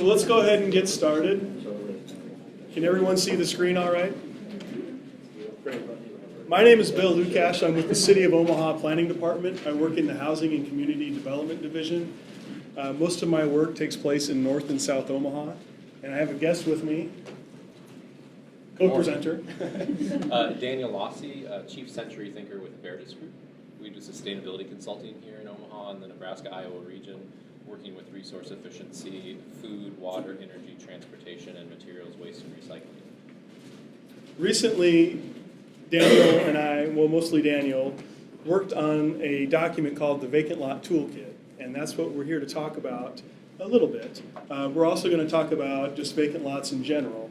let's go ahead and get started. Can everyone see the screen all right? Great. My name is Bill Lukash. I'm with the City of Omaha Planning Department. I work in the Housing and Community Development Division. Most of my work takes place in North and South Omaha. And I have a guest with me, co-presenter. Daniel Lossie, Chief Century Thinker with Veritas Group. We do sustainability consulting here in Omaha and the Nebraska-Iowa region, working with resource efficiency, food, water, energy, transportation, and materials, waste, and recycling. Recently, Daniel and I, well, mostly Daniel, worked on a document called the Vacant Lot Toolkit, and that's what we're here to talk about a little bit. We're also going to talk about just vacant lots in general.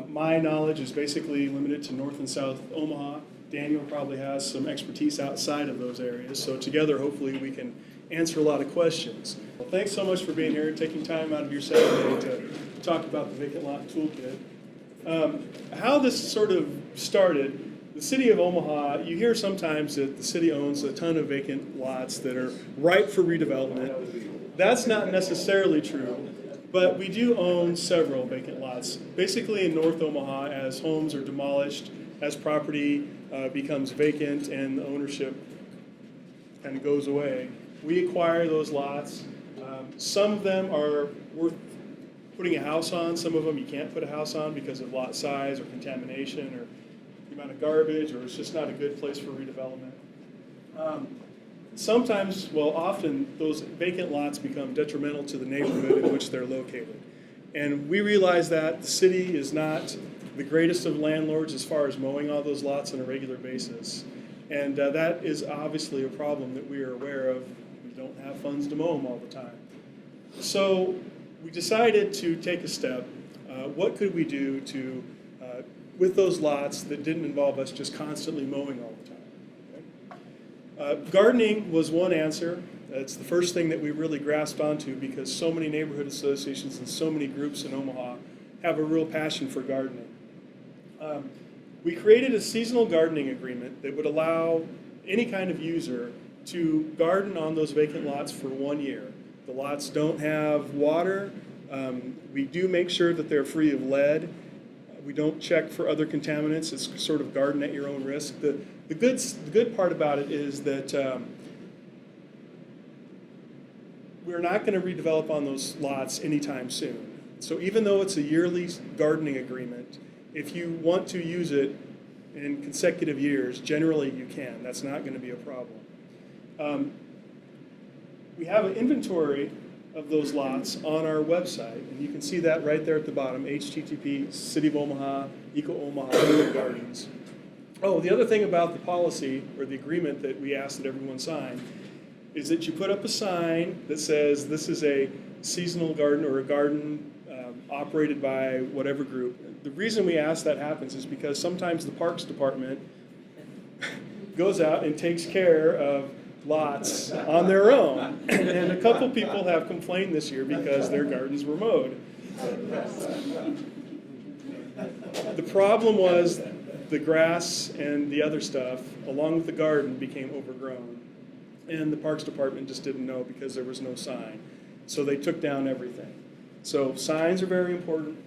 My knowledge is basically limited to North and South Omaha. Daniel probably has some expertise outside of those areas, so together hopefully we can answer a lot of questions. Well, thanks so much for being here and taking time out of your Saturday to talk about the Vacant Lot Toolkit. How this sort of started, the City of Omaha, you hear sometimes that the city owns a ton of vacant lots that are ripe for redevelopment. That's not necessarily true, but we do own several vacant lots. Basically in North Omaha, as homes are demolished, as property becomes vacant and the ownership kind of goes away, we acquire those lots. Some of them are worth putting a house on. Some of them you can't put a house on because of lot size or contamination or the amount of garbage, or it's just not a good place for redevelopment. Sometimes, well, often those vacant lots become detrimental to the neighborhood in which they're located. And we realize that the city is not the greatest of landlords as far as mowing all those lots on a regular basis. And that is obviously a problem that we are aware of. We don't have funds to mow them all the time. So we decided to take a step. What could we do to, with those lots that didn't involve us just constantly mowing all the time? Okay? Gardening was one answer. It's the first thing that we really grasped onto because so many neighborhood associations and so many groups in Omaha have a real passion for gardening. We created a seasonal gardening agreement that would allow any kind of user to garden on those vacant lots for 1 year. The lots don't have water. We do make sure that they're free of lead. We don't check for other contaminants. It's sort of garden at your own risk. The good part about it is that we're not going to redevelop on those lots anytime soon. So even though it's a yearly gardening agreement, if you want to use it in consecutive years, generally you can. That's not going to be a problem. We have an inventory of those lots on our website, and you can see that right there at the bottom, http City of Omaha, Eco Omaha Gardens. Oh, the other thing about the policy or the agreement that we ask that everyone sign is that you put up a sign that says this is a seasonal garden or a garden operated by whatever group. The reason we ask that happens is because sometimes the Parks Department goes out and takes care of lots on their own. And a couple people have complained this year because their gardens were mowed. The problem was the grass and the other stuff, along with the garden, became overgrown. And the Parks Department just didn't know because there was no sign. So they took down everything. So signs are very important.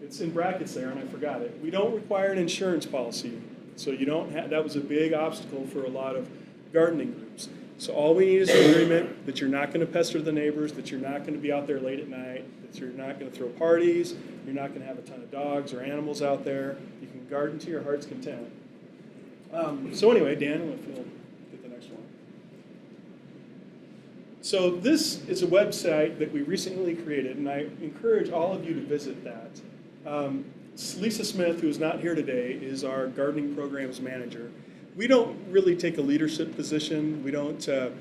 It's in brackets there, and I forgot it. We don't require an insurance policy. So you don't have, that was a big obstacle for a lot of gardening groups. So all we need is an agreement that you're not going to pester the neighbors, that you're not going to be out there late at night, that you're not going to throw parties, you're not going to have a ton of dogs or animals out there. You can garden to your heart's content. So anyway, Daniel, if you'll get the next one. So this is a website that we recently created, and I encourage all of you to visit that. Lisa Smith, who is not here today, is our gardening programs manager. We don't really take a leadership position. We don't, there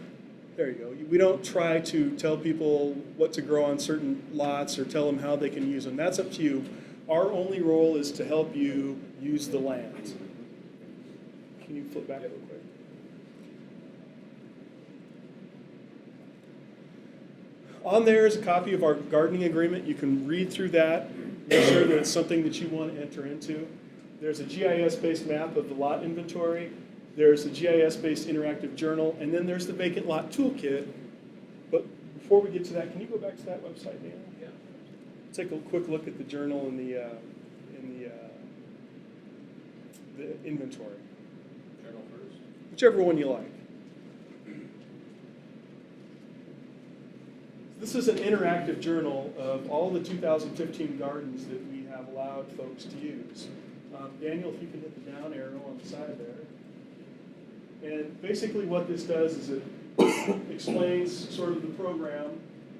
you go. We don't try to tell people what to grow on certain lots or tell them how they can use them. That's up to you. Our only role is to help you use the land. Can you flip back real quick? On there is a copy of our gardening agreement. You can read through that, make sure that it's something that you want to enter into. There's a GIS-based map of the lot inventory. There's a GIS-based interactive journal, and then there's the Vacant Lot Toolkit. But before we get to that, can you go back to that website, Dan? Yeah. Take a quick look at the journal and the inventory, Journal first. whichever one you like. This is an interactive journal of all the 2015 gardens that we have allowed folks to use. Daniel, if you can hit the down arrow on the side there. And basically what this does is it explains sort of the program.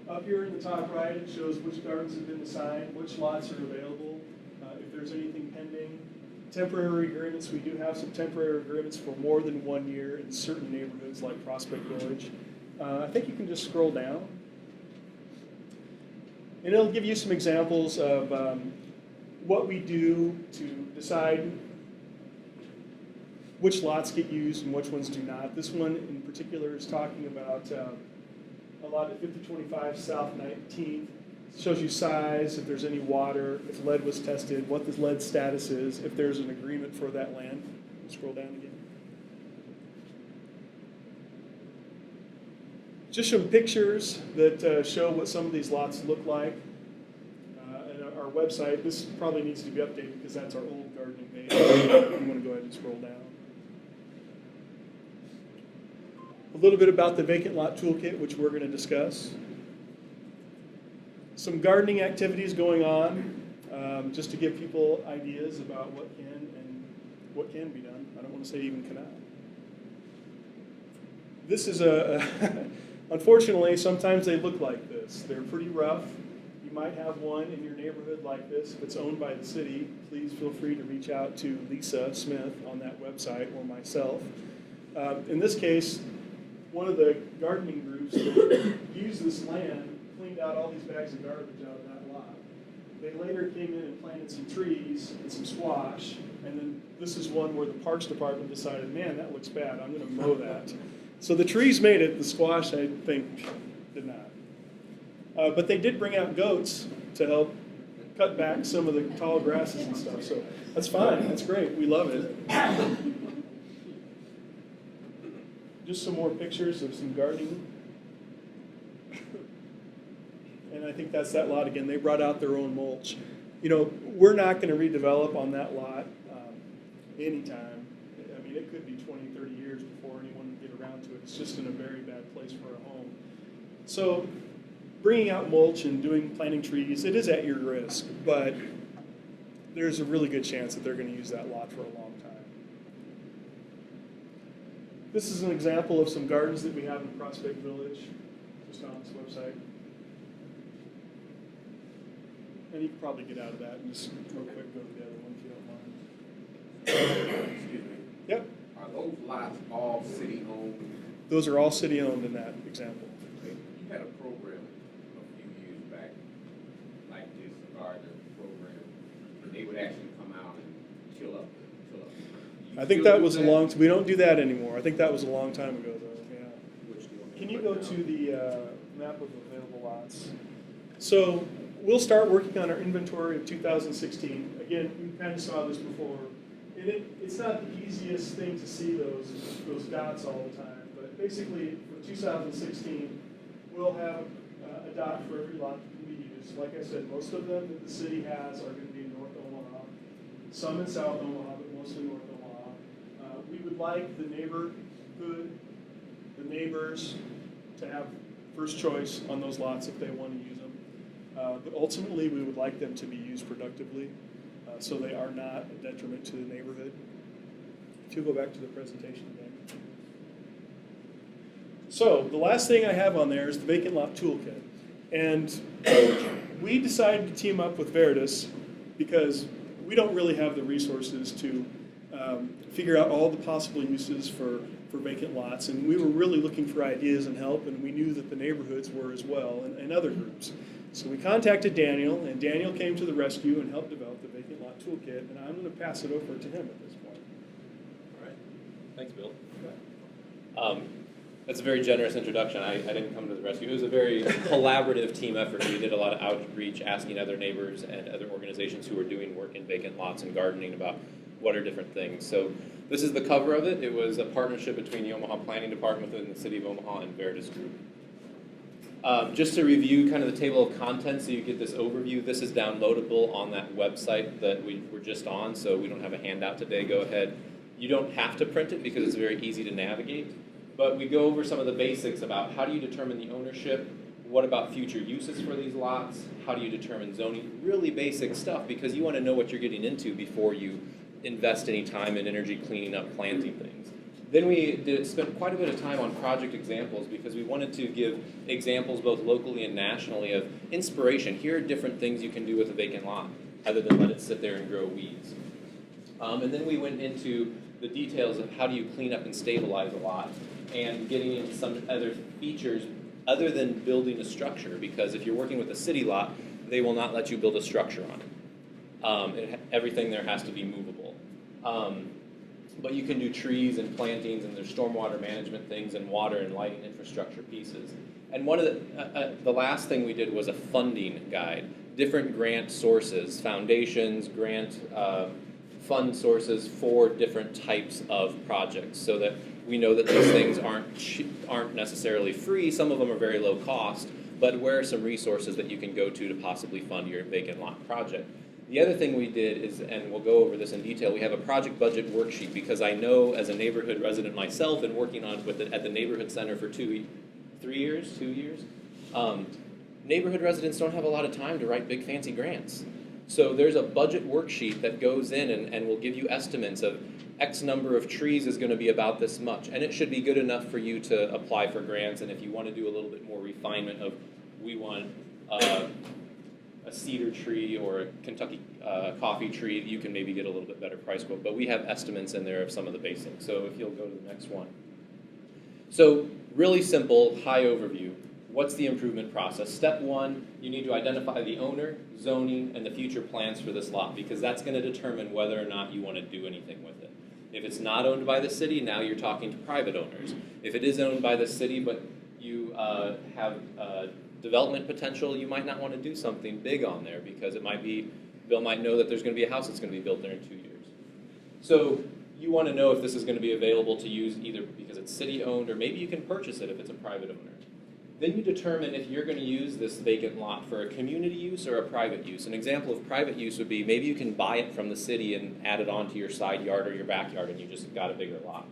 Up here in the top right, it shows which gardens have been assigned, which lots are available, if there's anything pending. Temporary agreements, we do have some temporary agreements for more than 1 year in certain neighborhoods like Prospect Village. I think you can just scroll down. And it'll give you some examples of what we do to decide which lots get used and which ones do not. This one in particular is talking about a lot at 5025 South 19th. Shows you size, if there's any water, if lead was tested, what the lead status is, if there's an agreement for that land. Scroll down again. Just some pictures that show what some of these lots look like. And our website, this probably needs to be updated because that's our old gardening page. You want to go ahead and scroll down. A little bit about the vacant lot toolkit, which we're going to discuss. Some gardening activities going on, just to give people ideas about what can be done. I don't want to say even cannot. This is unfortunately, sometimes they look like this. They're pretty rough. You might have one in your neighborhood like this. If it's owned by the city, please feel free to reach out to Lisa Smith on that website or myself. In this case, one of the gardening groups that used this land cleaned out all these bags of garbage out of that lot. They later came in and planted some trees and some squash, and then this is one where the Parks Department decided, man, that looks bad, I'm going to mow that. So the trees made it, the squash, I think, did not. But they did bring out goats to help cut back some of the tall grasses and stuff, so that's fine, that's great, we love it. Just some more pictures of some gardening. And I think that's that lot again. They brought out their own mulch. You know, we're not going to redevelop on that lot anytime. I mean, it could be 20, 30 years before anyone would get around to it. It's just in a very bad place for a home. So bringing out mulch and planting trees, it is at your risk, but there's a really good chance that they're going to use that lot for a long time. This is an example of some gardens that we have in Prospect Village, just on this website. And you can probably get out of that and just real quick go to the other one if you don't mind. Excuse me. Yep. Are those lots all city-owned? Those are all city-owned in that example. You had a program a few years back, like this, a garden program. They would actually come out and chill up. I think that was we don't do that anymore. I think that was a long time ago, though, yeah. Can you go to the map of available lots? So we'll start working on our inventory of 2016. Again, you kind of saw this before. And it's not the easiest thing to see those dots all the time, but basically for 2016, we'll have a dot for every lot that can be used. Like I said, most of them that the city has are going to be in North Omaha, some in South Omaha, but mostly North Omaha. We would like the neighborhood, the neighbors, to have first choice on those lots if they want to use them. But ultimately, we would like them to be used productively, so they are not a detriment to the neighborhood. If you go back to the presentation again. So the last thing I have on there is the vacant lot toolkit. And we decided to team up with Veritas because we don't really have the resources to figure out all the possible uses for vacant lots. And we were really looking for ideas and help, and we knew that the neighborhoods were as well, and other groups. So we contacted Daniel, and Daniel came to the rescue and helped develop the vacant lot toolkit, and I'm going to pass it over to him at this point. All right. Thanks, Bill. Okay. That's a very generous introduction. I didn't come to the rescue. It was a very collaborative team effort. We did a lot of outreach, asking other neighbors and other organizations who are doing work in vacant lots and gardening about what are different things. So this is the cover of it. It was a partnership between the Omaha Planning Department within the City of Omaha and Veritas Group. Just to review kind of the table of contents so you get this overview, this is downloadable on that website that we were just on, so we don't have a handout today. Go ahead. You don't have to print it because it's very easy to navigate, but we go over some of the basics about how do you determine the ownership, what about future uses for these lots, how do you determine zoning, really basic stuff because you want to know what you're getting into before you invest any time and energy cleaning up, planting things. Then we spent quite a bit of time on project examples because we wanted to give examples both locally and nationally of inspiration. Here are different things you can do with a vacant lot other than let it sit there and grow weeds. And then we went into the details of how do you clean up and stabilize a lot and getting into some other features other than building a structure, because if you're working with a city lot, they will not let you build a structure on it. Everything there has to be movable. But you can do trees and plantings, and there's stormwater management things and water and lighting infrastructure pieces. And one of the last thing we did was a funding guide, different grant sources, foundations, grant fund sources for different types of projects, so that we know that these things aren't necessarily free. Some of them are very low cost, but where are some resources that you can go to possibly fund your vacant lot project. The other thing we did is, and we'll go over this in detail, we have a project budget worksheet because I know as a neighborhood resident myself and working on at the neighborhood center for 2 years, neighborhood residents don't have a lot of time to write big fancy grants. So there's a budget worksheet that goes in and will give you estimates of X number of trees is going to be about this much, and it should be good enough for you to apply for grants. And if you want to do a little bit more refinement of, we want a cedar tree or a Kentucky coffee tree, you can maybe get a little bit better price quote. But we have estimates in there of some of the basics. So if you'll go to the next one. So really simple, high overview. What's the improvement process? Step one, you need to identify the owner, zoning, and the future plans for this lot, because that's going to determine whether or not you want to do anything with it. If it's not owned by the city, now you're talking to private owners. If it is owned by the city, but you have development potential, you might not want to do something big on there because it might be, Bill might know that there's going to be a house that's going to be built there in 2 years. So you want to know if this is going to be available to use either because it's city owned or maybe you can purchase it if it's a private owner. Then you determine if you're going to use this vacant lot for a community use or a private use. An example of private use would be maybe you can buy it from the city and add it onto your side yard or your backyard and you just got a bigger lot.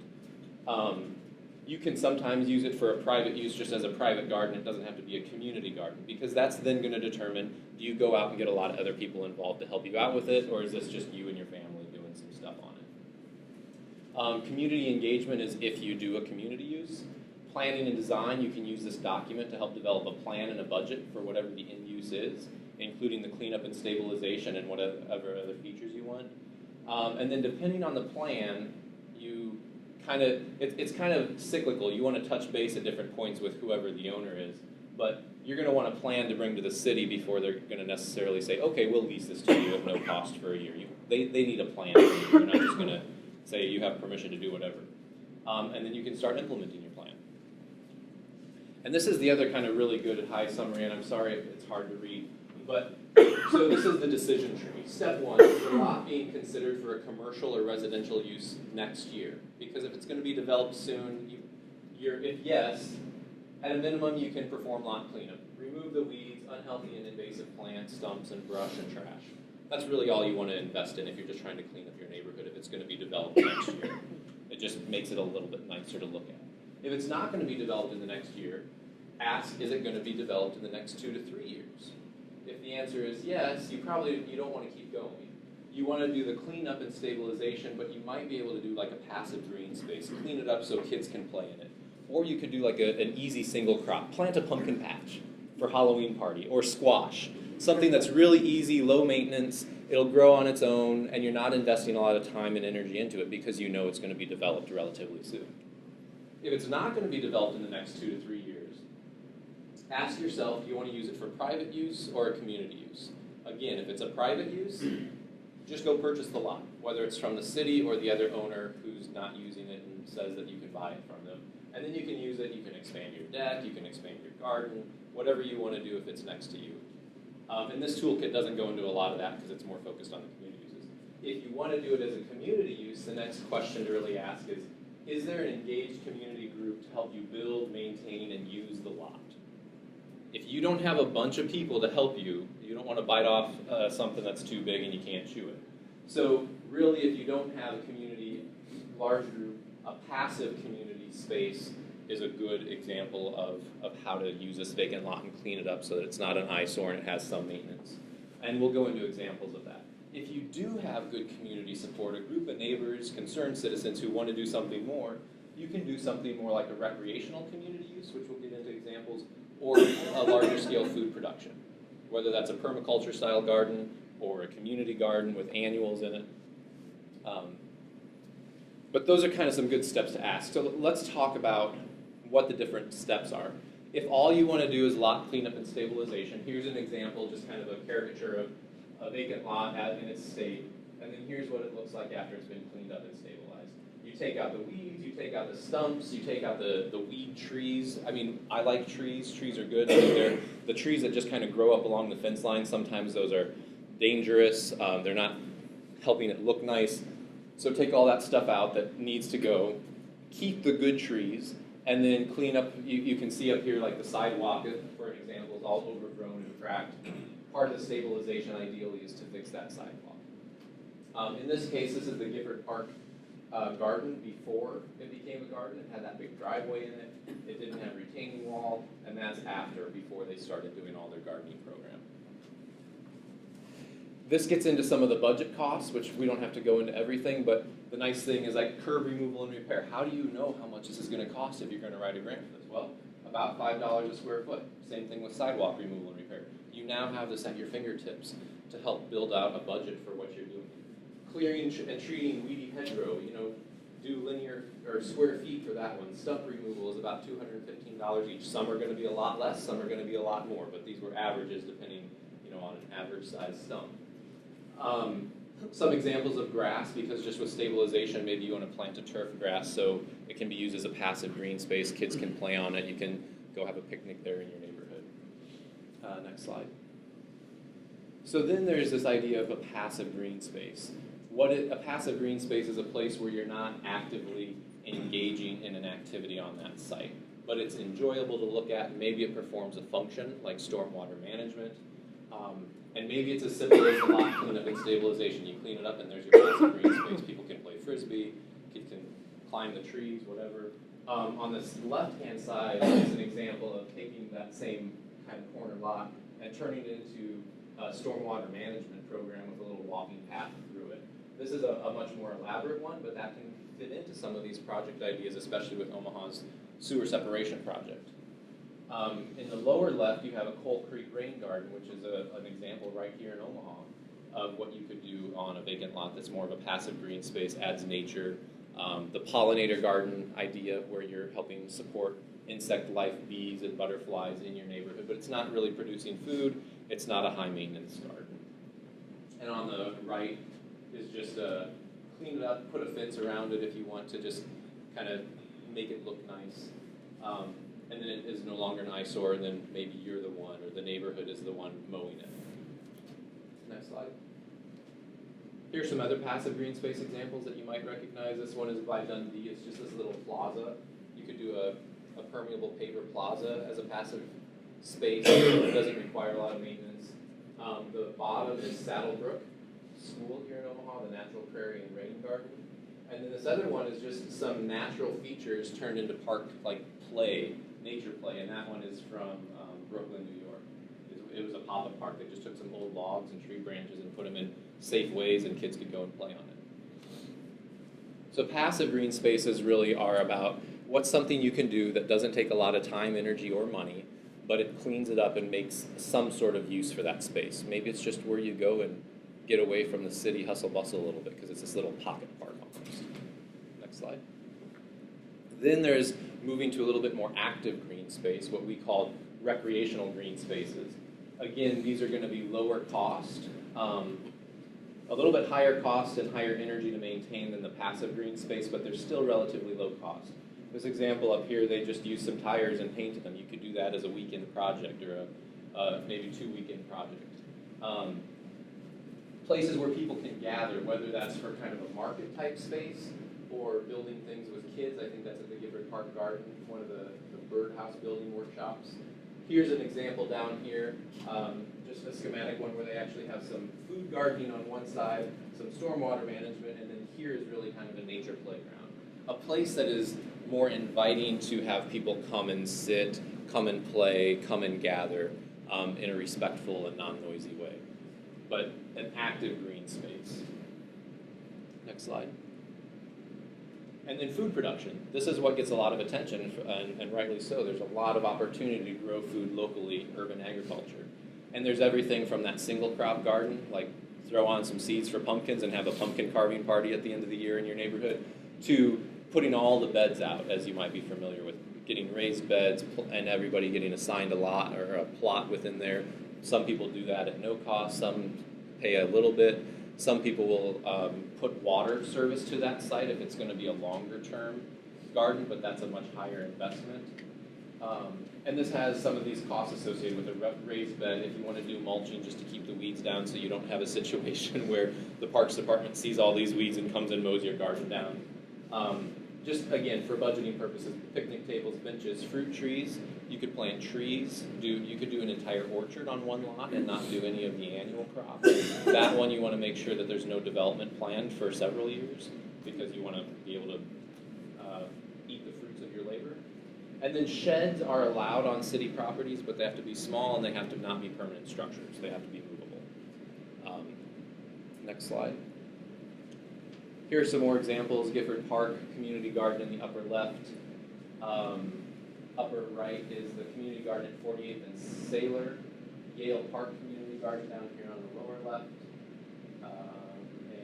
You can sometimes use it for a private use just as a private garden. It doesn't have to be a community garden because that's then going to determine, do you go out and get a lot of other people involved to help you out with it, or is this just you and your family doing some stuff on it? Community engagement is if you do a community use. Planning and design, you can use this document to help develop a plan and a budget for whatever the end use is, including the cleanup and stabilization and whatever other features you want. And then depending on the plan, you it's kind of cyclical. You want to touch base at different points with whoever the owner is, but you're going to want a plan to bring to the city before they're going to necessarily say, okay, we'll lease this to you at no cost for a year. They need a plan. They're not just going to say you have permission to do whatever. And then you can start implementing your plan. And this is the other kind of really good high summary, and I'm sorry if it's hard to read, but so this is the decision tree. Step one, is the lot being considered for a commercial or residential use next year? Because if it's going to be developed soon, if yes, at a minimum you can perform lot cleanup. Remove the weeds, unhealthy and invasive plants, stumps, and brush and trash. That's really all you want to invest in if you're just trying to clean up your neighborhood if it's going to be developed next year. It just makes it a little bit nicer to look at. If it's not going to be developed in the next year, ask, is it going to be developed in the next 2 to 3 years? If the answer is yes, you don't want to keep going. You want to do the cleanup and stabilization, but you might be able to do like a passive green space, clean it up so kids can play in it. Or you could do like an easy single crop, plant a pumpkin patch for Halloween party, or squash, something that's really easy, low maintenance, it'll grow on its own, and you're not investing a lot of time and energy into it because you know it's going to be developed relatively soon. If it's not going to be developed in the next 2 to 3 years, ask yourself, do you want to use it for private use or a community use? Again, if it's a private use, just go purchase the lot, whether it's from the city or the other owner who's not using it and says that you can buy it from them. And then you can use it, you can expand your deck, you can expand your garden, whatever you want to do if it's next to you. And this toolkit doesn't go into a lot of that because it's more focused on the community uses. If you want to do it as a community use, the next question to really ask is there an engaged community group to help you build, maintain, and use the lot? if you don't have a bunch of people to help you, you don't want to bite off something that's too big and you can't chew it. So really, if you don't have a community, large group, a passive community space is a good example of how to use this vacant lot and clean it up so that it's not an eyesore and it has some maintenance. And we'll go into examples of that. If you do have good community support, a group of neighbors, concerned citizens who want to do something more, you can do something more like a recreational community use, which we'll get into examples, or a larger scale food production. Whether that's a permaculture style garden or a community garden with annuals in it. But those are kind of some good steps to ask. So let's talk about what the different steps are. If all you want to do is lot cleanup and stabilization, here's an example, just kind of a caricature of a vacant lot in its state, and then here's what it looks like after it's been cleaned up and stabilized. You take out the weeds, you take out the stumps, you take out the weed trees. I mean, I like trees. Trees are good. I mean, they're the trees that just kind of grow up along the fence line. Sometimes those are dangerous. They're not helping it look nice. So take all that stuff out that needs to go. Keep the good trees, and then clean up. You can see up here like the sidewalk, for example, is all overgrown and cracked. Part of the stabilization ideally is to fix that sidewalk. In this case, this is the Gifford Park garden before it became a garden. It had that big driveway in it. It didn't have retaining wall, and that's after, before they started doing all their gardening program. This gets into some of the budget costs, which we don't have to go into everything, but the nice thing is like curb removal and repair. How do you know how much this is going to cost if you're going to write a grant for this? Well, about $5 a square foot. Same thing with sidewalk removal and repair. You now have this at your fingertips to help build out a budget for what you're doing. Clearing and treating weedy hedgerow, do linear or square feet for that one. Stump removal is about $215 each. Some are going to be a lot less, some are going to be a lot more, but these were averages depending, on an average size stump. Some examples of grass, because just with stabilization, maybe you want to plant a turf grass so it can be used as a passive green space. Kids can play on it. You can go have a picnic there in your neighborhood. Next slide. So then there's this idea of a passive green space. A passive green space is a place where you're not actively engaging in an activity on that site, but it's enjoyable to look at. Maybe it performs a function like stormwater management. And maybe it's as simple as a lot cleanup and stabilization. You clean it up and there's your passive green space. People can play frisbee, kids can climb the trees, whatever. On this left-hand side is an example of taking that same kind of corner lot and turning it into a stormwater management program with a little walking path through it. This is a much more elaborate one, but that can fit into some of these project ideas, especially with Omaha's sewer separation project. In the lower left, you have a Coal Creek rain garden, which is an example right here in Omaha of what you could do on a vacant lot that's more of a passive green space, adds nature. The pollinator garden idea, where you're helping support insect life, bees and butterflies in your neighborhood, but it's not really producing food. It's not a high maintenance garden. And on the right is just clean it up, put a fence around it if you want to just kind of make it look nice. And then it is no longer an eyesore, and then maybe you're the one, or the neighborhood is the one mowing it. Next slide. Here's some other passive green space examples that you might recognize. This one is by Dundee. It's just this little plaza. You could do a permeable paver plaza as a passive space. It doesn't require a lot of maintenance. The bottom is Saddlebrook School here in Omaha, the Natural Prairie and Rain Garden. And then this other one is just some natural features turned into park-like play, nature play, and that one is from Brooklyn, New York. It was a pop-up park. They just took some old logs and tree branches and put them in safe ways, and kids could go and play on it. So passive green spaces really are about what's something you can do that doesn't take a lot of time, energy, or money, but it cleans it up and makes some sort of use for that space. Maybe it's just where you go and get away from the city hustle bustle a little bit, because it's this little pocket park almost. Next slide. Then there's moving to a little bit more active green space, what we call recreational green spaces. Again, these are going to be lower cost, a little bit higher cost and higher energy to maintain than the passive green space, but they're still relatively low cost. This example up here, they just used some tires and painted them. You could do that as a weekend project or a maybe 2-weekend project. Places where people can gather, whether that's for kind of a market type space or building things with kids. I think that's at the Gifford Park Garden, one of the birdhouse building workshops. Here's an example down here, just a schematic one where they actually have some food gardening on one side, some stormwater management, and then here is really kind of a nature playground. A place that is more inviting to have people come and sit, come and play, come and gather in a respectful and non-noisy way. But an active green space. Next slide. And then food production. This is what gets a lot of attention, and rightly so. There's a lot of opportunity to grow food locally, urban agriculture. And there's everything from that single crop garden, like throw on some seeds for pumpkins and have a pumpkin carving party at the end of the year in your neighborhood, to putting all the beds out, as you might be familiar with, getting raised beds and everybody getting assigned a lot or a plot within there. Some people do that at no cost, some pay a little bit. Some people will put water service to that site if it's going to be a longer term garden, but that's a much higher investment. And this has some of these costs associated with a raised bed if you want to do mulching just to keep the weeds down so you don't have a situation where the Parks Department sees all these weeds and comes and mows your garden down. Just again, for budgeting purposes, picnic tables, benches, fruit trees. You could plant trees. You could do an entire orchard on one lot and not do any of the annual crops. That one you want to make sure that there's no development planned for several years because you want to be able to eat the fruits of your labor. And then sheds are allowed on city properties, but they have to be small and they have to not be permanent structures. They have to be movable. Next slide. Here are some more examples. Gifford Park Community Garden in the upper left. Upper right is the community garden at 48th and Sailor. Yale Park Community Garden down here on the lower left.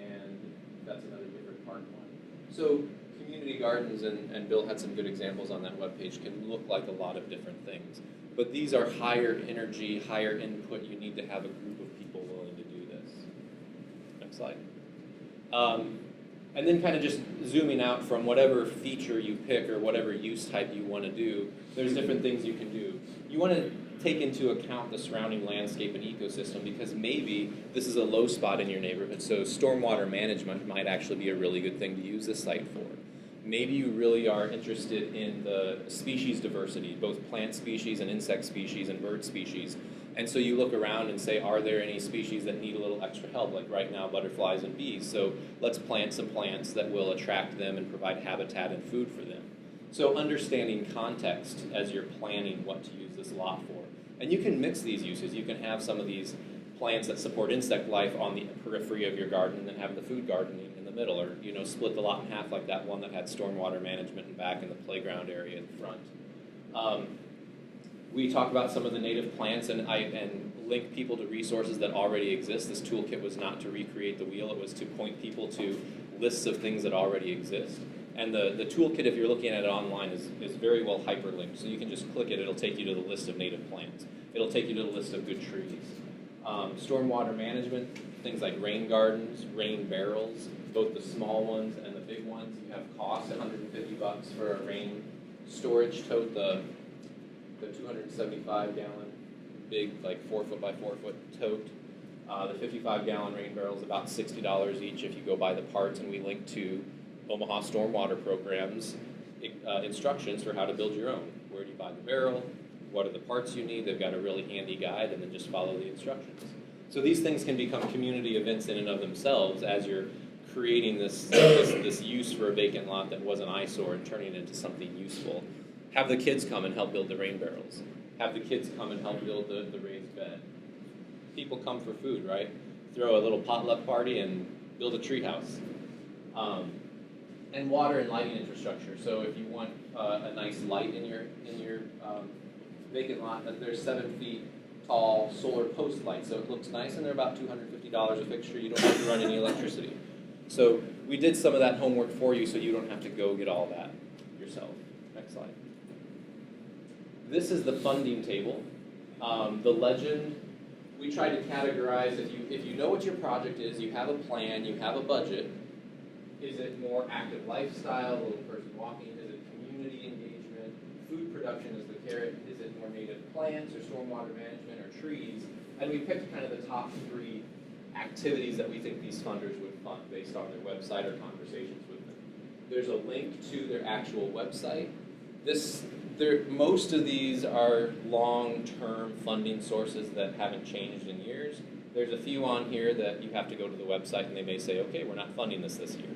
And that's another Gifford Park one. So community gardens, and Bill had some good examples on that webpage, can look like a lot of different things. But these are higher energy, higher input. You need to have a group of people willing to do this. Next slide. And then kind of just zooming out from whatever feature you pick or whatever use type you want to do, there's different things you can do. You want to take into account the surrounding landscape and ecosystem because maybe this is a low spot in your neighborhood, so stormwater management might actually be a really good thing to use this site for. Maybe you really are interested in the species diversity, both plant species and insect species and bird species. And so you look around and say, are there any species that need a little extra help? Like right now, butterflies and bees. So let's plant some plants that will attract them and provide habitat and food for them. So understanding context as you're planning what to use this lot for. And you can mix these uses. You can have some of these plants that support insect life on the periphery of your garden and then have the food gardening in the middle, or split the lot in half like that one that had stormwater management and back in the playground area in front. We talk about some of the native plants and link people to resources that already exist. This toolkit was not to recreate the wheel, it was to point people to lists of things that already exist. And the toolkit, if you're looking at it online, is very well hyperlinked. So you can just click it, it'll take you to the list of native plants. It'll take you to the list of good trees. Stormwater management, things like rain gardens, rain barrels, both the small ones and the big ones. You have costs, $150 for a rain storage tote, the 275 gallon big, like 4 foot by 4 foot tote. The 55 gallon rain barrel is about $60 each if you go buy the parts, and we link to Omaha Stormwater Program's instructions for how to build your own. Where do you buy the barrel? What are the parts you need? They've got a really handy guide, and then just follow the instructions. So these things can become community events in and of themselves as you're creating this use for a vacant lot that was an eyesore and turning it into something useful. Have the kids come and help build the rain barrels. Have the kids come and help build the raised bed. People come for food, right? Throw a little potluck party and build a treehouse. And water and lighting infrastructure. So if you want a nice light in your vacant lot, there's 7 feet tall solar post lights. So it looks nice, and they're about $250 a fixture. You don't have to run any electricity. So we did some of that homework for you so you don't have to go get all that yourself. Next slide. This is the funding table. The legend, we try to categorize, if you know what your project is, you have a plan, you have a budget. Is it more active lifestyle, little person walking? Is it community engagement? Food production is the carrot. Is it more native plants or stormwater management or trees? And we picked kind of the top 3 activities that we think these funders would fund based on their website or conversations with them. There's a link to their actual website. This Most of these are long-term funding sources that haven't changed in years. There's a few on here that you have to go to the website and they may say, okay, we're not funding this year.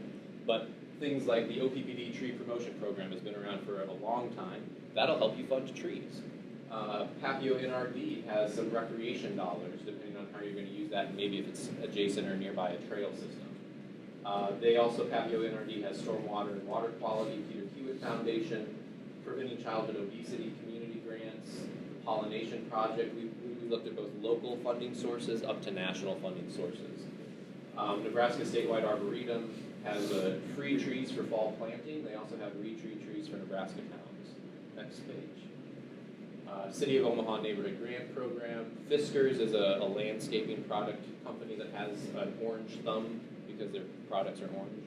But things like the OPPD tree promotion program has been around for a long time. That'll help you fund trees. Papio NRD has some recreation dollars, depending on how you're going to use that, and maybe if it's adjacent or nearby a trail system. Papio NRD has stormwater and water quality, Peter Hewitt Foundation, Preventing Childhood Obesity community grants, the Pollination Project. We looked at both local funding sources up to national funding sources. Nebraska Statewide Arboretum has free trees for fall planting. They also have retreat trees for Nebraska towns. Next page. City of Omaha Neighborhood Grant Program. Fiskars is a landscaping product company that has an orange thumb because their products are orange.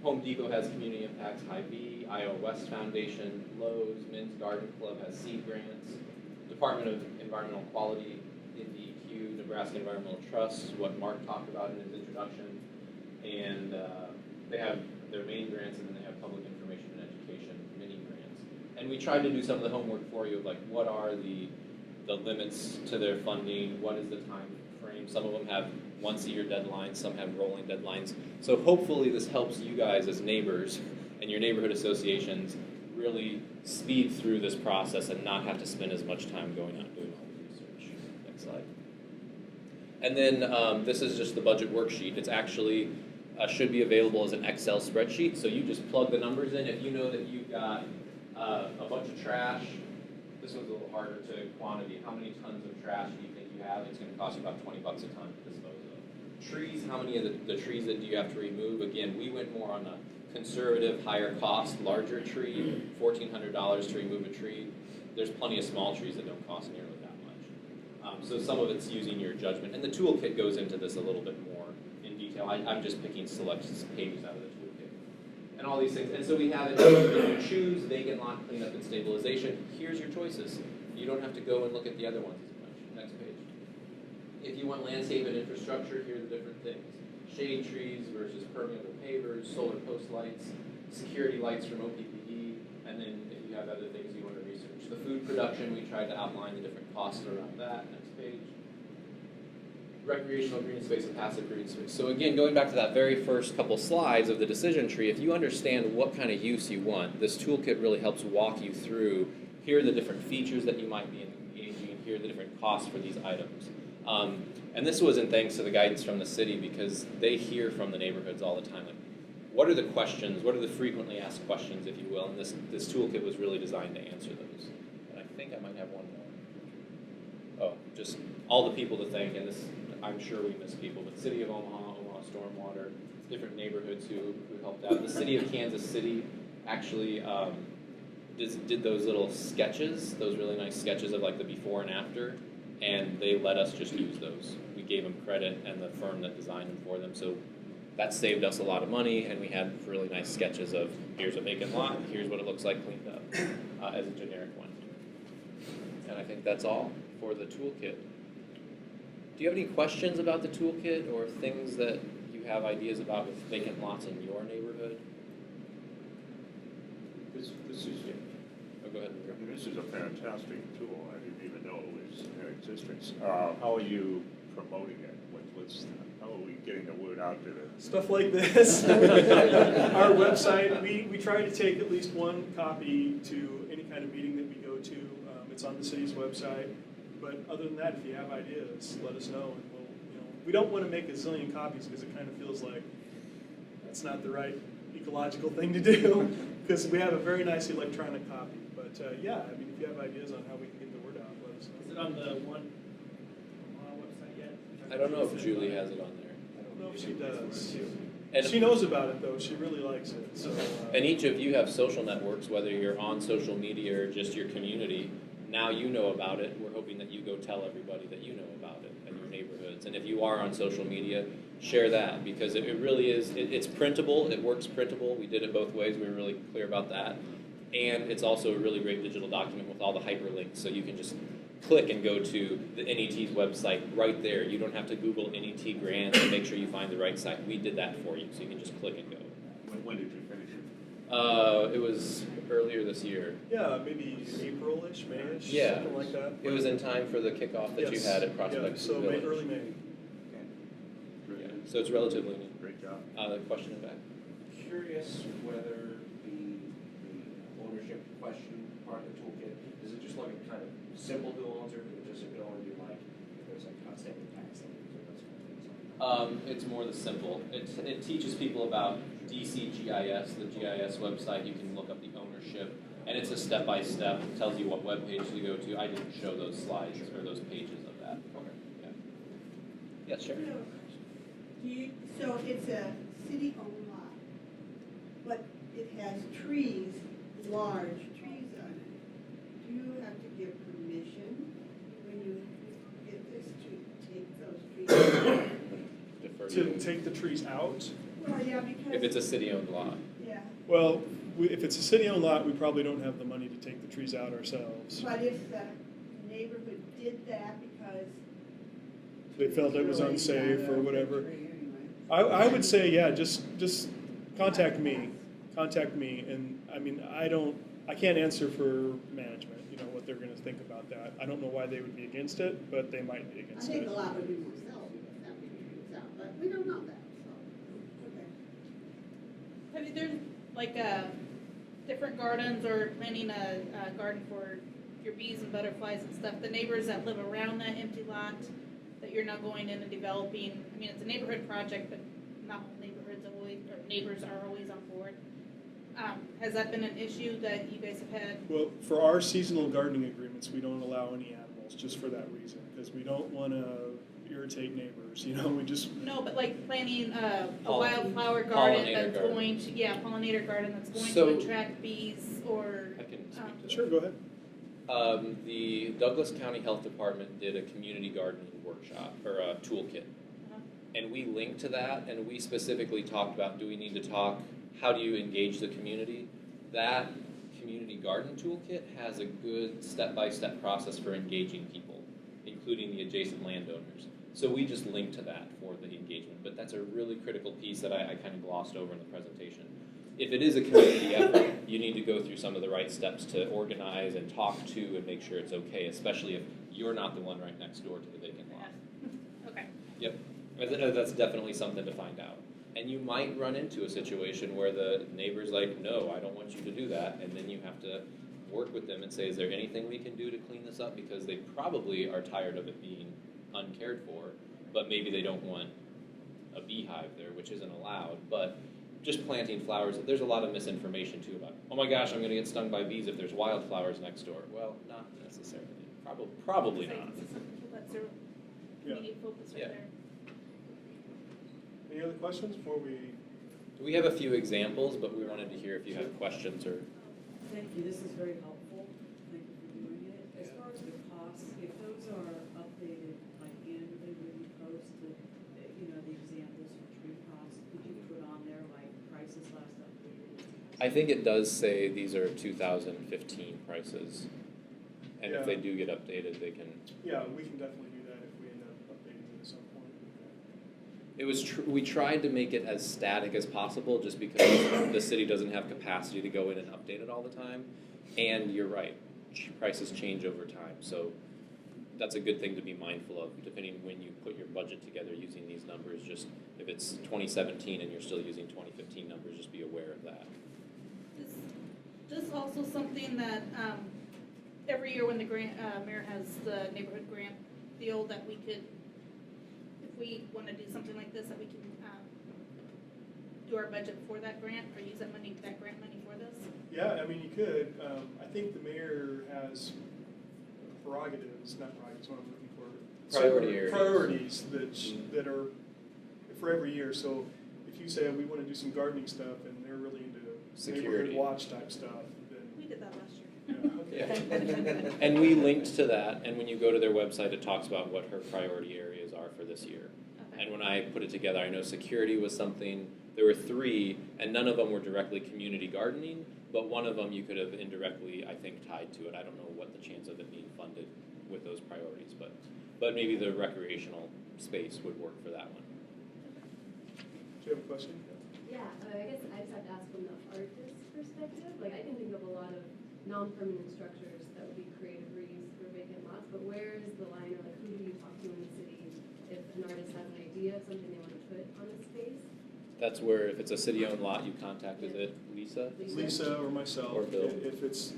Home Depot has Community Impacts Hy-Vee, Iowa West Foundation, Lowe's, Men's Garden Club has seed grants, Department of Environmental Quality, NDEQ, Nebraska Environmental Trust, what Mark talked about in his introduction, and they have their main grants, and then they have public information and education mini grants. And we tried to do some of the homework for you of like what are the limits to their funding, what is the time frame. Some of them have once-a-year deadlines, some have rolling deadlines. So hopefully this helps you guys as neighbors and your neighborhood associations really speed through this process and not have to spend as much time going out and doing all the research. Next slide. And then this is just the budget worksheet. It's actually should be available as an Excel spreadsheet. So you just plug the numbers in. If you know that you've got a bunch of trash, this one's a little harder to quantity. How many tons of trash do you think you have? It's going to cost you about $20 a ton to dispose of. Trees, how many of the trees that do you have to remove? Again, we went more on a conservative, higher cost, larger tree, $1,400 to remove a tree. There's plenty of small trees that don't cost nearly that much. So some of it's using your judgment. And the toolkit goes into this a little bit more in detail. I'm just picking select pages out of the toolkit. And all these things. And so we have it, if you choose vacant lot cleanup and stabilization, here's your choices. You don't have to go and look at the other ones as much. Next page. If you want landscape and infrastructure, here are the different things. Shade trees versus permeable pavers, solar post lights, security lights from OPPD, and then if you have other things you want to research. The food production, we tried to outline the different costs around that. Next page. Recreational green space and passive green space. So again, going back to that very first couple slides of the decision tree, if you understand what kind of use you want, this toolkit really helps walk you through, here are the different features that you might be engaging, here are the different costs for these items. And this wasn't thanks to the guidance from the city because they hear from the neighborhoods all the time. Like, what are the questions? What are the frequently asked questions, if you will? And this toolkit was really designed to answer those. And I think I might have one more. Oh, just all the people to thank, and this, I'm sure we miss people, but City of Omaha, Omaha Stormwater, different neighborhoods who helped out. The City of Kansas City actually did those little sketches, those really nice sketches of like the before and after. And they let us just use those. We gave them credit and the firm that designed them for them. So that saved us a lot of money, and we had really nice sketches of here's a vacant lot, here's what it looks like cleaned up as a generic one. And I think that's all for the toolkit. Do you have any questions about the toolkit or things that you have ideas about with vacant lots in your neighborhood? This is Oh, go ahead. this is a fantastic tool. I didn't even know it was in existence. How are you promoting it? How are we getting the word out to the Stuff like this. Our website, we try to take at least one copy to any kind of meeting that we go to. It's on the city's website. But other than that, if you have ideas, let us know. And we don't want to make a zillion copies because it kind of feels like that's not the right ecological thing to do because we have a very nice electronic copy. But yeah, I mean, if you have ideas on how we can get the word out, let us know. Is it on the one website yet? I don't know if Julie has it on there. I don't know if she does. And She knows about it though. She really likes it. So. And each of you have social networks, whether you're on social media or just your community. Now you know about it. We're hoping that you go tell everybody that you know about it in your neighborhoods. And if you are on social media, share that because it really is, it's printable. It works printable. We did it both ways. We were really clear about that. And it's also a really great digital document with all the hyperlinks. So you can just click and go to the NET's website right there. You don't have to Google NET grants and make sure you find the right site. We did that for you. So you can just click and go. when did you finish it? It was earlier this year. Yeah, maybe April-ish, May-ish, Yeah. something like that. It was in time for the kickoff that you Yes. had at Prospect Yeah, so Village. early May. Yeah. So it's relatively new. Great job. Question in back. Curious whether the ownership question part of the toolkit, does it just look at kind of simple dual owns, or does it go into like, if there's like outstanding tax liens or those kind of things? It's more the simple. It teaches people about DCGIS, the GIS website. You can look up the ownership, and it's a step-by-step. It tells you what web page to go to. I didn't show those slides or those pages of that. Okay. Yeah. Yes, sure. So it's a city-owned lot, but it has trees, large trees on it. Do you have to give permission when you get this to take those trees out? Defer To you. take the trees out? Well, yeah, because. If it's a city-owned lot. Yeah, Well, if it's a city-owned lot, we probably don't have the money to take the trees out ourselves. but if the neighborhood did that because. They felt it was Really unsafe bad or oak whatever. tree anyway. I would say, yeah, just contact me. Contact me, and I mean, I can't answer for management, you know, what they're gonna think about that. I don't know why they would be against it, but they might be I against think it. a lot would be more sellable if that many trees out, but we don't know that, so, okay. Have you, there's like different gardens or planning a garden for your bees and butterflies and stuff, the neighbors that live around that empty lot, that you're not going in and developing, I mean, it's a neighborhood project, but not all neighborhoods always, or neighbors are always on board. Has that been an issue that you guys have had? Well, for our seasonal gardening agreements, we don't allow any animals, just for that reason, because we don't wanna irritate neighbors, you know, we just, No, but like planting a Poll- wildflower garden pollinator that's garden. going to, yeah, pollinator garden that's going So- to attract bees or. I can speak to that. sure, go ahead. The Douglas County Health Department did a community gardening workshop, or a toolkit. And we linked to that, and we specifically talked about, do we need to talk, how do you engage the community? That community garden toolkit has a good step-by-step process for engaging people, including the adjacent landowners. So we just linked to that for the engagement, but that's a really critical piece that I kind of glossed over in the presentation. If it is a community effort, you need to go through some of the right steps to organize and talk to and make sure it's okay, especially if you're not the one right next door to the vacant lot. Okay. Yep, that's definitely something to find out. And you might run into a situation where the neighbor's like, no, I don't want you to do that, and then you have to work with them and say, is there anything we can do to clean this up? Because they probably are tired of it being uncared for, but maybe they don't want a beehive there, which isn't allowed, but just planting flowers, there's a lot of misinformation too about, oh my gosh, I'm gonna get stung by bees if there's wildflowers next door. Well, not necessarily, probably not. That's a immediate focus right Yeah. there. Any other questions before we? We have a few examples, but we wanted to hear if you have questions or. Thank you, this is very helpful. Thank you for doing it. As far as the costs, if those are updated, like annually, when you post the, the examples of tree costs, could you put on there like prices last updated? I think it does say these are 2015 prices, and if Yeah. they do get updated, they can. Yeah, we can definitely do that if we end up updating it at some point. It was we tried to make it as static as possible, just because the city doesn't have capacity to go in and update it all the time. And you're right, prices change over time, so that's a good thing to be mindful of, depending when you put your budget together using these numbers. Just if it's 2017 and you're still using 2015 numbers, just be aware of that. Is this also something that every year when the grant, mayor has the neighborhood grant deal, that we could, if we want to do something like this, that we can do our budget for that grant or use that money, that grant money for this? Yeah, I mean, you could. I think the mayor has prerogatives, not prerogatives, what I'm looking for. Priority areas. Priorities that are for every year. So if you say we want to do some gardening stuff and they're really into Security. neighborhood watch type stuff, then We did that last year. yeah, okay. Yeah. And we linked to that, and when you go to their website, it talks about what her priority areas are for this year. Okay. And when I put it together, I know security was something, there were 3, and none of them were directly community gardening, but one of them you could have indirectly, I think, tied to it. I don't know what the chance of it being funded with those priorities, but maybe the recreational space would work for that one. Do you have a question? Yeah, I guess I just have to ask from the artist's perspective, like I can think of a lot of non-permanent structures that would be creative reuse for vacant lots, but where is the line, or like who do you talk to in the city if an artist has an idea of something they want to put on a space? That's where, if it's a city-owned lot, you contact, is it Lisa? Lisa or myself. Or Bill. If it's,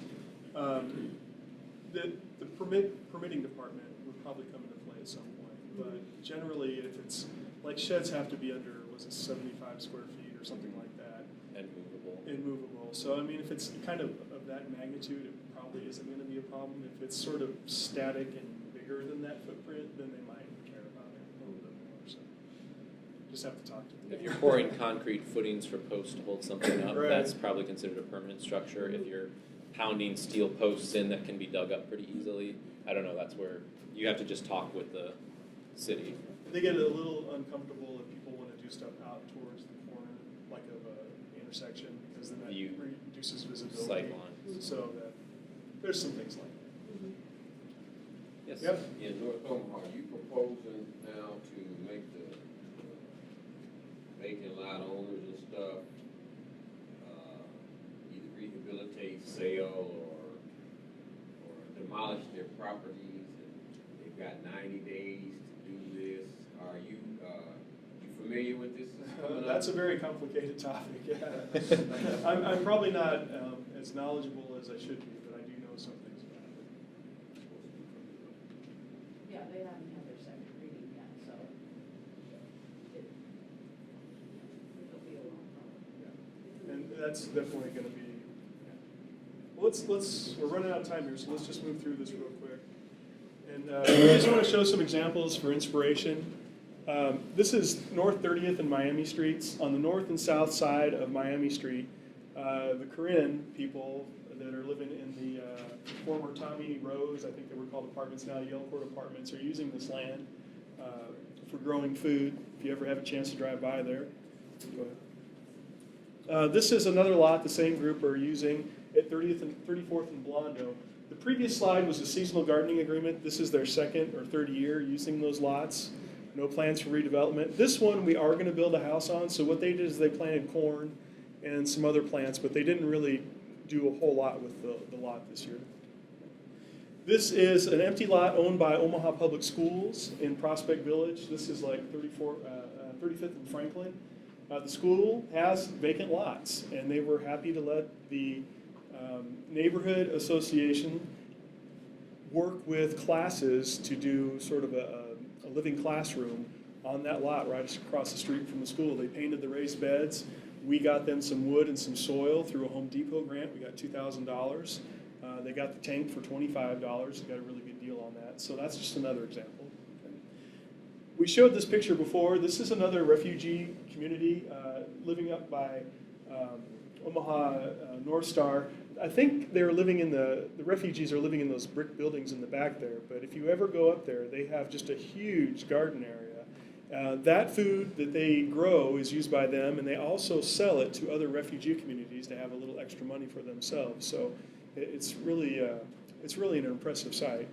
the permitting department would probably come into play at some point. But generally, if it's, like sheds have to be under, was it 75 square feet or something like that? And movable. And movable. So, I mean, if it's kind of that magnitude, it probably isn't going to be a problem. If it's sort of static and bigger than that footprint, then they might care about it a little bit more. So, just have to talk to them. If you're pouring concrete footings for posts to hold something up, Right. that's probably considered a permanent structure. If you're pounding steel posts in that can be dug up pretty easily, I don't know, that's where you have to just talk with the city. They get a little uncomfortable if people want to do stuff out towards the corner, like of an intersection, because then that You- reduces visibility. Sight lines. So that, there's some things like that. Yes? Yep. In North Omaha, are you proposing now to make the vacant lot owners and stuff, either rehabilitate, sell, or demolish their properties, and they've got 90 days to do this? Are you, you familiar with this? That's a very complicated topic, yeah. I'm probably not as knowledgeable as I should be, but I do know some things about it. Yeah, they haven't had their second reading yet, so it'll be a long problem. And that's definitely going to be, well, we're running out of time here, so let's just move through this real quick. And I just want to show some examples for inspiration. This is North 30th and Miami Streets. On the north and south side of Miami Street, the Corinne people that are living in the former Tommy Rose, I think they were called apartments now, Yellowport Apartments, are using this land for growing food. If you ever have a chance to drive by there, go ahead. This is another lot the same group are using at 30th and 34th and Blondo. The previous slide was a seasonal gardening agreement. This is their second or third year using those lots. No plans for redevelopment. This one we are going to build a house on, so what they did is they planted corn and some other plants, but they didn't really do a whole lot with the lot this year. This is an empty lot owned by Omaha Public Schools in Prospect Village. This is like 35th and Franklin. The school has vacant lots, and they were happy to let the neighborhood association work with classes to do sort of a living classroom on that lot right across the street from the school. They painted the raised beds. We got them some wood and some soil through a Home Depot grant. We got $2,000. They got the tank for $25. They got a really good deal on that. So that's just another example. We showed this picture before. This is another refugee community living up by Omaha North Star. I think they're living in the refugees are living in those brick buildings in the back there, but if you ever go up there, they have just a huge garden area. That food that they grow is used by them, and they also sell it to other refugee communities to have a little extra money for themselves. So it's really an impressive site.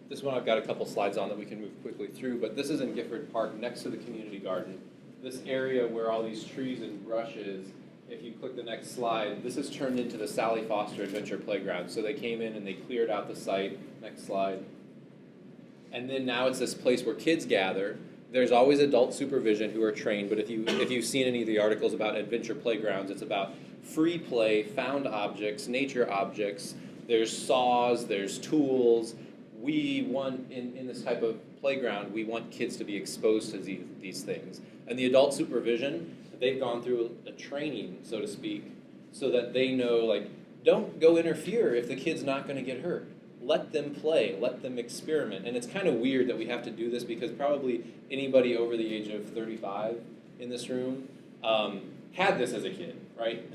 This one I've got a couple slides on that we can move quickly through, but this is in Gifford Park next to the community garden. This area where all these trees and brush is, if you click the next slide, this is turned into the Sally Foster Adventure Playground. So they came in and they cleared out the site. Next slide. And then now it's this place where kids gather. There's always adult supervision who are trained, but if you've seen any of the articles about adventure playgrounds, it's about free play, found objects, nature objects. There's saws, there's tools. We want, in this type of playground, we want kids to be exposed to these things. And the adult supervision, they've gone through a training, so to speak, so that they know, like, don't go interfere if the kid's not going to get hurt. Let them play, let them experiment. And it's kind of weird that we have to do this because probably anybody over the age of 35 in this room had this as a kid, right?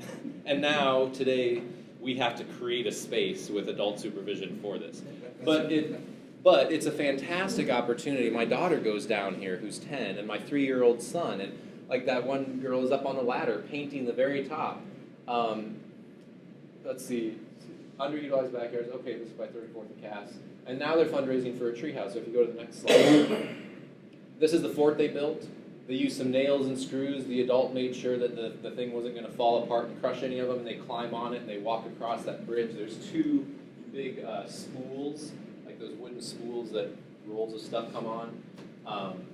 And now, today, we have to create a space with adult supervision for this. But it's a fantastic opportunity. My daughter goes down here, who's 10, and my 3-year-old son, and like that one girl is up on the ladder painting the very top. Let's see, underutilized backyards. Okay, this is by 34th and Cass. And now they're fundraising for a treehouse. So if you go to the next slide, this is the fort they built. They used some nails and screws. The adult made sure that the thing wasn't going to fall apart and crush any of them. And they climb on it and they walk across that bridge. There's two big spools, like those wooden spools that rolls of stuff come on.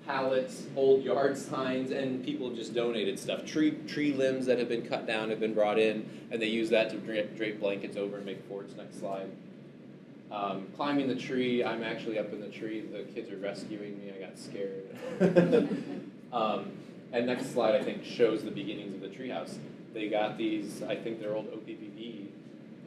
Pallets, old yard signs, and people have just donated stuff. Tree limbs that have been cut down have been brought in, and they use that to drape blankets over and make forts. Next slide. Climbing the tree. I'm actually up in the tree. The kids are rescuing me. I got scared. And next slide, I think, shows the beginnings of the treehouse. They got these, I think they're old OPPD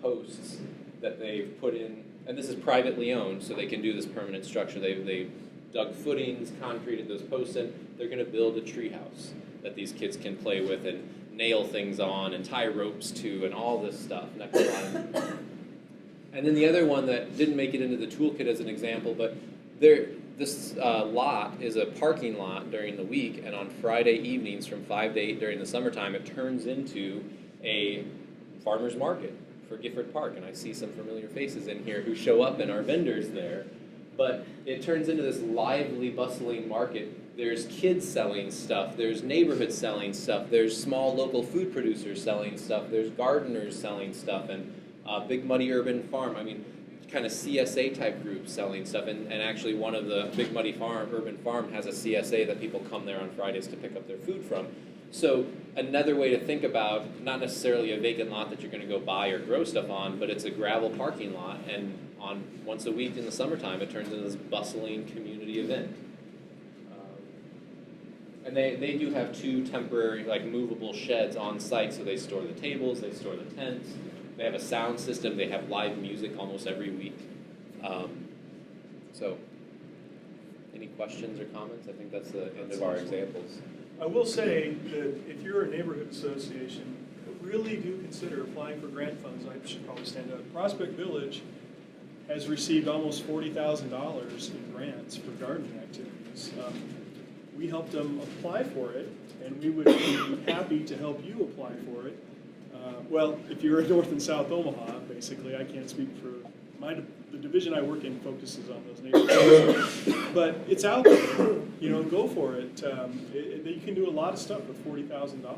posts that they've put in, and this is privately owned, so they can do this permanent structure. They dug footings, concreted those posts in. They're going to build a treehouse that these kids can play with and nail things on and tie ropes to and all this stuff. Next slide. And then the other one that didn't make it into the toolkit as an example, but this lot is a parking lot during the week, and on Friday evenings from 5 to 8 during the summertime, it turns into a farmer's market for Gifford Park. And I see some familiar faces in here who show up and are vendors there. But it turns into this lively, bustling market. There's kids selling stuff. There's neighborhoods selling stuff. There's small local food producers selling stuff. There's gardeners selling stuff. And Big Muddy Urban Farm, I mean, kind of CSA type groups selling stuff. And actually one of the Big Muddy Urban Farm has a CSA that people come there on Fridays to pick up their food from. So another way to think about, not necessarily a vacant lot that you're going to go buy or grow stuff on, but it's a gravel parking lot, and on once a week in the summertime, it turns into this bustling community event. And they do have two temporary, like, movable sheds on site, so they store the tables, they store the tents, they have a sound system, they have live music almost every week. So, any questions or comments? I think that's the end of our examples. I will say that if you're a neighborhood association, really do consider applying for grant funds. I should probably stand up. Prospect Village has received almost $40,000 in grants for gardening activities. We helped them apply for it, and we would be happy to help you apply for it. Well, if you're in North and South Omaha, basically, I can't speak for the division I work in focuses on those neighborhoods. But it's out there, go for it. You can do a lot of stuff with $40,000.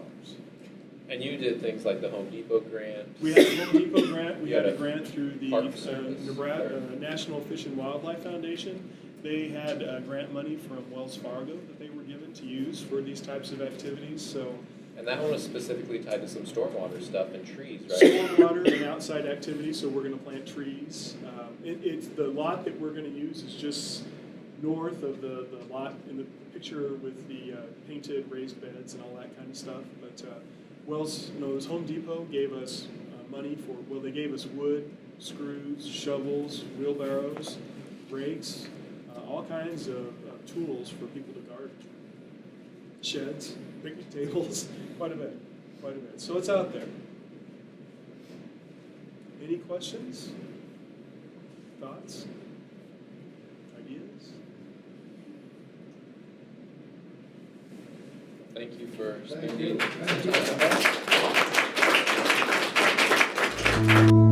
And you did things like the Home Depot grant. We had the Home Depot grant. We had a grant through the Nebraska National Fish and Wildlife Foundation. They had grant money from Wells Fargo that they were given to use for these types of activities. So. And that one was specifically tied to some stormwater stuff and trees, right? Stormwater and outside activities, so we're going to plant trees. It's the lot that we're going to use is just north of the lot in the picture with the painted raised beds and all that kind of stuff. But this Home Depot gave us money they gave us wood, screws, shovels, wheelbarrows, rakes, all kinds of tools for people to garden. Sheds, picnic tables, quite a bit. So it's out there. Any questions? Thoughts? Ideas? Thank you for spending. Thank you.